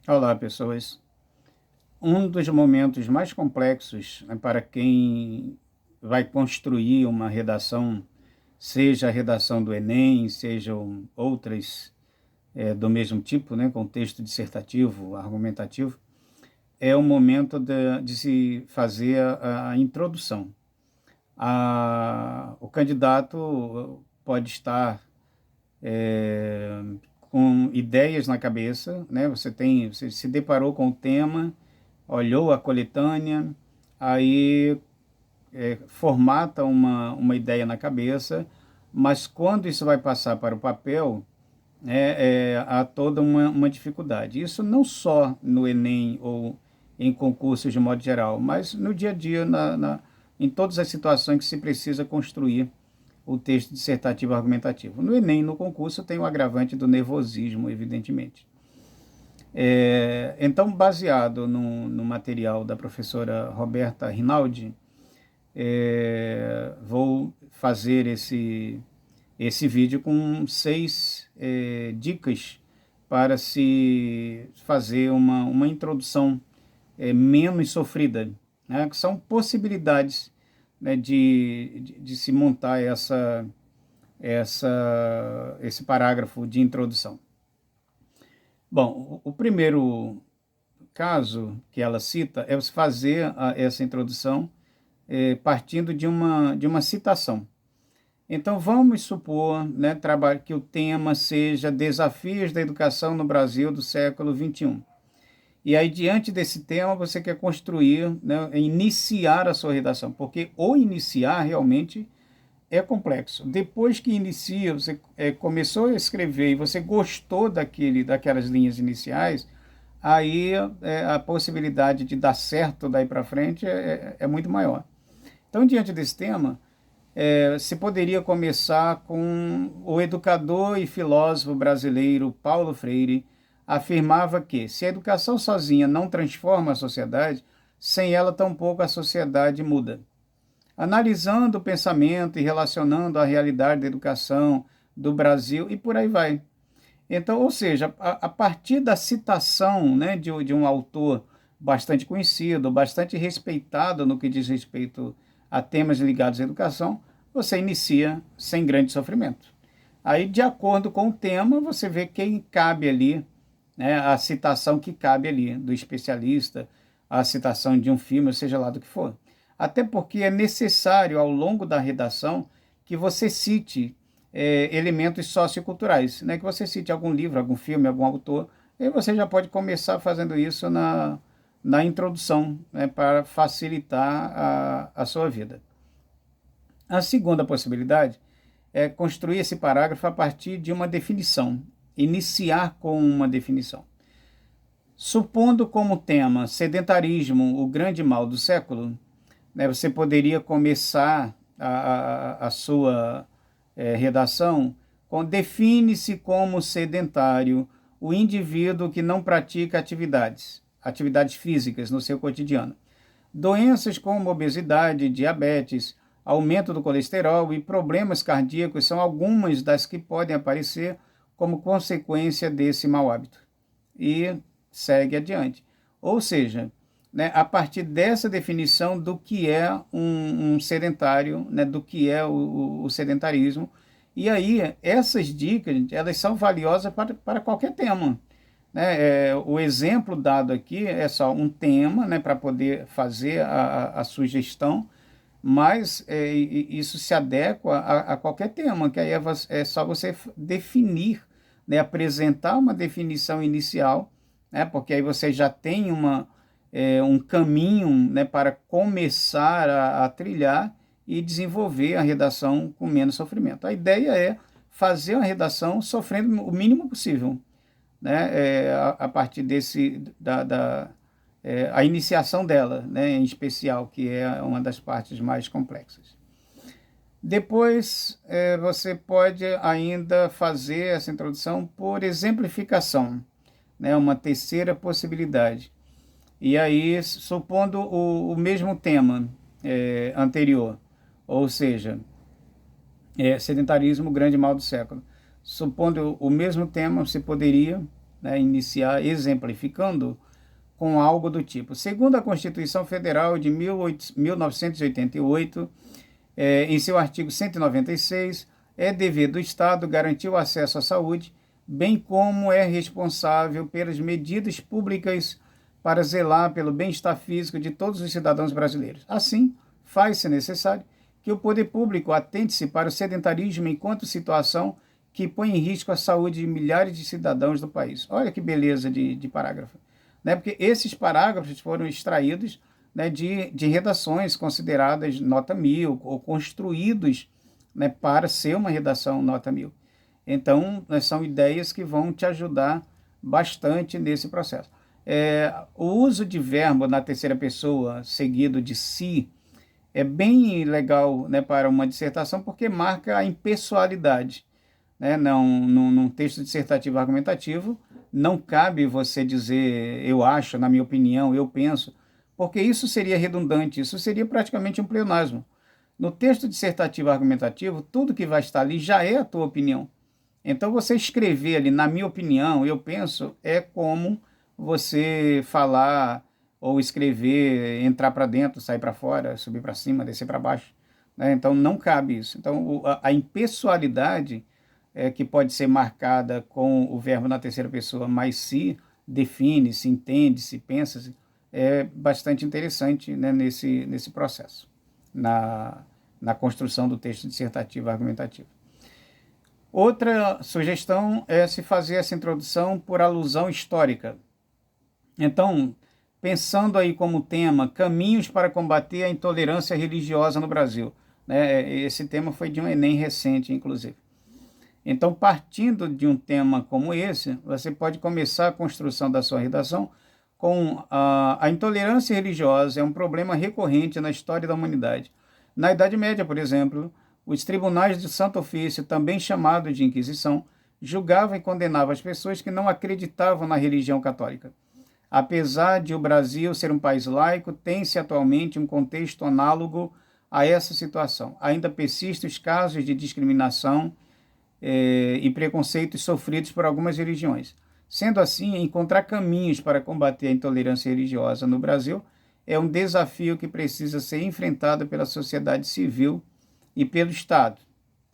Olá, pessoas. Um dos momentos mais complexos, né, para quem vai construir uma redação, seja a redação do Enem, sejam outras do mesmo tipo, né, contexto dissertativo, argumentativo, é o momento de se fazer a introdução. O candidato pode estar é, com ideias na cabeça, né? Você se deparou com o tema, olhou a coletânea, aí formata uma ideia na cabeça, mas quando isso vai passar para o papel, há toda uma dificuldade. Isso não só no Enem ou em concursos de modo geral, mas no dia a dia, em todas as situações que se precisa construir o texto dissertativo argumentativo. No Enem, no concurso, tem o agravante do nervosismo, evidentemente. Então, baseado no material da professora Roberta Rinaldi, vou fazer esse vídeo com 6 dicas para se fazer uma introdução menos sofrida, né? Que são possibilidades, né, de se montar esse parágrafo de introdução. Bom, o primeiro caso que ela cita é fazer essa introdução partindo de uma citação. Então, vamos supor, né, que o tema seja Desafios da Educação no Brasil do século XXI. E aí, diante desse tema, você quer construir, né, iniciar a sua redação, porque o iniciar realmente é complexo. Depois que inicia, você começou a escrever e você gostou daquelas linhas iniciais, aí a possibilidade de dar certo daí para frente é muito maior. Então, diante desse tema, se poderia começar com o educador e filósofo brasileiro Paulo Freire afirmava que se a educação sozinha não transforma a sociedade, sem ela tampouco a sociedade muda. Analisando o pensamento e relacionando a realidade da educação do Brasil e por aí vai. Então, ou seja, a partir da citação, né, de um autor bastante conhecido, bastante respeitado no que diz respeito a temas ligados à educação, você inicia sem grande sofrimento. Aí, de acordo com o tema, você vê quem cabe ali, né, a citação que cabe ali, do especialista, a citação de um filme, seja lá do que for. Até porque é necessário, ao longo da redação, que você cite elementos socioculturais, né? Que você cite algum livro, algum filme, algum autor, e você já pode começar fazendo isso na introdução, né? Para facilitar a sua vida. A segunda possibilidade é construir esse parágrafo a partir de uma definição, iniciar com uma definição. Supondo como tema sedentarismo, o grande mal do século, né, você poderia começar a sua redação com define-se como sedentário o indivíduo que não pratica atividades físicas no seu cotidiano. Doenças como obesidade, diabetes, aumento do colesterol e problemas cardíacos são algumas das que podem aparecer como consequência desse mau hábito. E segue adiante. Ou seja, né, a partir dessa definição do que é um sedentário, né, do que é o sedentarismo, e aí essas dicas, elas são valiosas para qualquer tema. Né? O exemplo dado aqui é só um tema, né, para poder fazer a sugestão, mas isso se adequa a qualquer tema, que aí é só você definir, né, apresentar uma definição inicial, né, porque aí você já tem um caminho, né, para começar a trilhar e desenvolver a redação com menos sofrimento. A ideia é fazer uma redação sofrendo o mínimo possível, né, a partir a iniciação dela, né, em especial, que é uma das partes mais complexas. Depois, você pode ainda fazer essa introdução por exemplificação, né, uma terceira possibilidade. E aí, supondo o mesmo tema anterior, ou seja, sedentarismo, o grande mal do século. Supondo o mesmo tema, você poderia, né, iniciar exemplificando com algo do tipo. Segundo a Constituição Federal de 1988, em seu artigo 196, é dever do Estado garantir o acesso à saúde, bem como é responsável pelas medidas públicas para zelar pelo bem-estar físico de todos os cidadãos brasileiros. Assim, faz-se necessário que o poder público atente-se para o sedentarismo enquanto situação que põe em risco a saúde de milhares de cidadãos do país. Olha que beleza de parágrafo. Né? Porque esses parágrafos foram extraídos, né, de redações consideradas nota 1000 ou construídos, né, para ser uma redação nota 1000. Então, são ideias que vão te ajudar bastante nesse processo. O uso de verbo na terceira pessoa seguido de si é bem legal, né, para uma dissertação, porque marca a impessoalidade. Né? Não, num texto dissertativo argumentativo, não cabe você dizer eu acho, na minha opinião, eu penso, porque isso seria redundante, isso seria praticamente um pleonasmo. No texto dissertativo argumentativo, tudo que vai estar ali já é a tua opinião. Então, você escrever ali, na minha opinião, eu penso, é como você falar ou escrever, entrar para dentro, sair para fora, subir para cima, descer para baixo. Né? Então, não cabe isso. Então, a impessoalidade que pode ser marcada com o verbo na terceira pessoa, mas se define, se entende, se pensa, é bastante interessante, né, nesse processo, na construção do texto dissertativo argumentativo. Outra sugestão é se fazer essa introdução por alusão histórica. Então, pensando aí como tema, caminhos para combater a intolerância religiosa no Brasil. Né? Esse tema foi de um Enem recente, inclusive. Então, partindo de um tema como esse, você pode começar a construção da sua redação com a intolerância religiosa é um problema recorrente na história da humanidade. Na Idade Média, por exemplo, os tribunais de Santo Ofício, também chamados de Inquisição, julgavam e condenavam as pessoas que não acreditavam na religião católica. Apesar de o Brasil ser um país laico, tem-se atualmente um contexto análogo a essa situação. Ainda persistem os casos de discriminação e preconceitos sofridos por algumas religiões. Sendo assim, encontrar caminhos para combater a intolerância religiosa no Brasil é um desafio que precisa ser enfrentado pela sociedade civil e pelo Estado.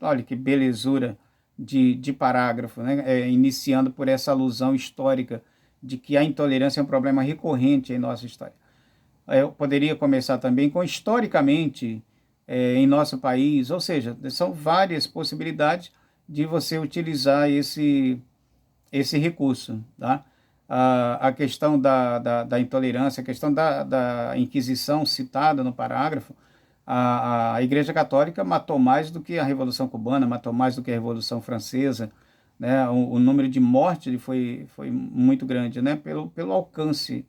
Olha que belezura de parágrafo, né? Iniciando por essa alusão histórica de que a intolerância é um problema recorrente em nossa história. Eu poderia começar também com historicamente em nosso país, ou seja, são várias possibilidades de você utilizar esse recurso. Tá? A questão da intolerância, a questão da Inquisição citada no parágrafo, a Igreja Católica matou mais do que a Revolução Cubana, matou mais do que a Revolução Francesa, né? O número de mortes foi muito grande, né? Pelo alcance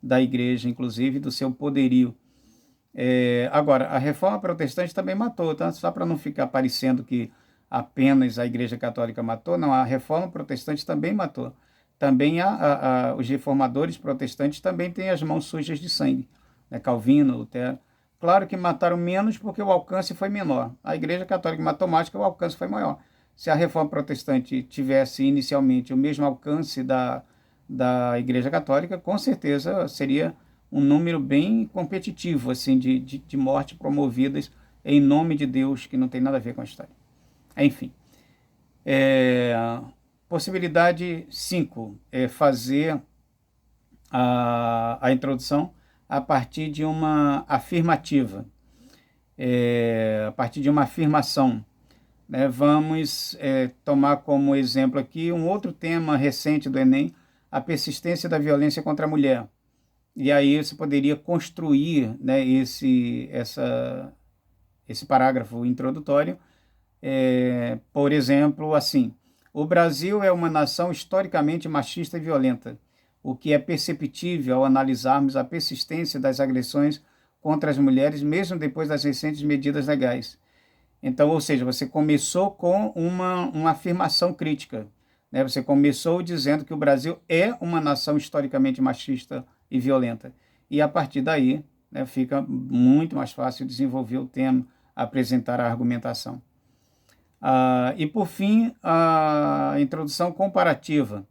da Igreja, inclusive, do seu poderio. Agora, a Reforma Protestante também matou, tá? Só para não ficar parecendo que apenas a Igreja Católica matou, não, a Reforma Protestante também matou. Também os reformadores protestantes também têm as mãos sujas de sangue, né? Calvino, Lutero. Claro que mataram menos porque o alcance foi menor. A Igreja Católica matou mais porque o alcance foi maior. Se a Reforma Protestante tivesse inicialmente o mesmo alcance da Igreja Católica, com certeza seria um número bem competitivo assim, de mortes promovidas em nome de Deus, que não tem nada a ver com a história. Enfim. Possibilidade 5 é fazer a introdução a partir de uma afirmativa, a partir de uma afirmação. Né? Vamos tomar como exemplo aqui um outro tema recente do Enem, a persistência da violência contra a mulher. E aí você poderia construir, né, esse parágrafo introdutório, por exemplo, assim: o Brasil é uma nação historicamente machista e violenta, o que é perceptível ao analisarmos a persistência das agressões contra as mulheres, mesmo depois das recentes medidas legais. Então, ou seja, você começou com uma afirmação crítica, né? Você começou dizendo que o Brasil é uma nação historicamente machista e violenta. E a partir daí, né, fica muito mais fácil desenvolver o tema, apresentar a argumentação. E por fim, a introdução comparativa.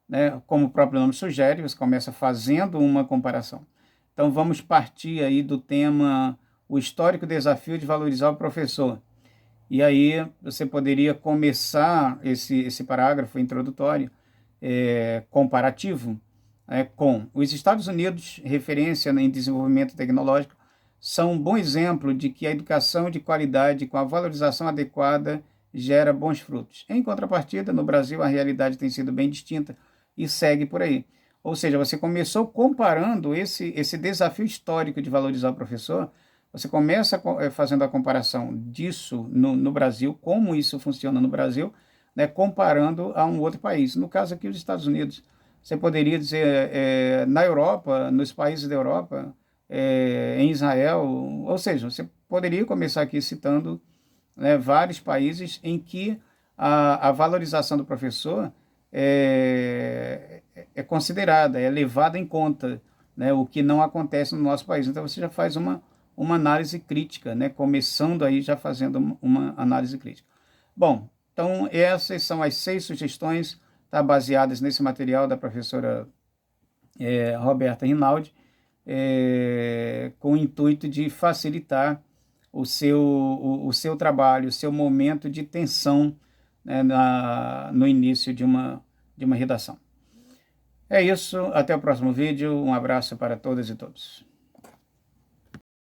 né? Como o próprio nome sugere, você começa fazendo uma comparação. Então, vamos partir aí do tema o histórico desafio de valorizar o professor. E aí você poderia começar esse parágrafo introdutório comparativo com os Estados Unidos, referência em desenvolvimento tecnológico, são um bom exemplo de que a educação de qualidade com a valorização adequada gera bons frutos. Em contrapartida, no Brasil, a realidade tem sido bem distinta e segue por aí. Ou seja, você começou comparando esse desafio histórico de valorizar o professor, você começa fazendo a comparação disso no Brasil, como isso funciona no Brasil, né, comparando a um outro país. No caso aqui, os Estados Unidos. Você poderia dizer, na Europa, nos países da Europa, em Israel, ou seja, você poderia começar aqui citando, né, vários países em que a valorização do professor é considerada, é levada em conta, né, o que não acontece no nosso país. Então você já faz uma análise crítica, né, começando aí já fazendo uma análise crítica. Bom, então essas são as 6 sugestões, tá, baseadas nesse material da professora Roberta Rinaldi, com o intuito de facilitar o seu trabalho, o seu momento de tensão, né, no início de uma redação. É isso, até o próximo vídeo, um abraço para todas e todos.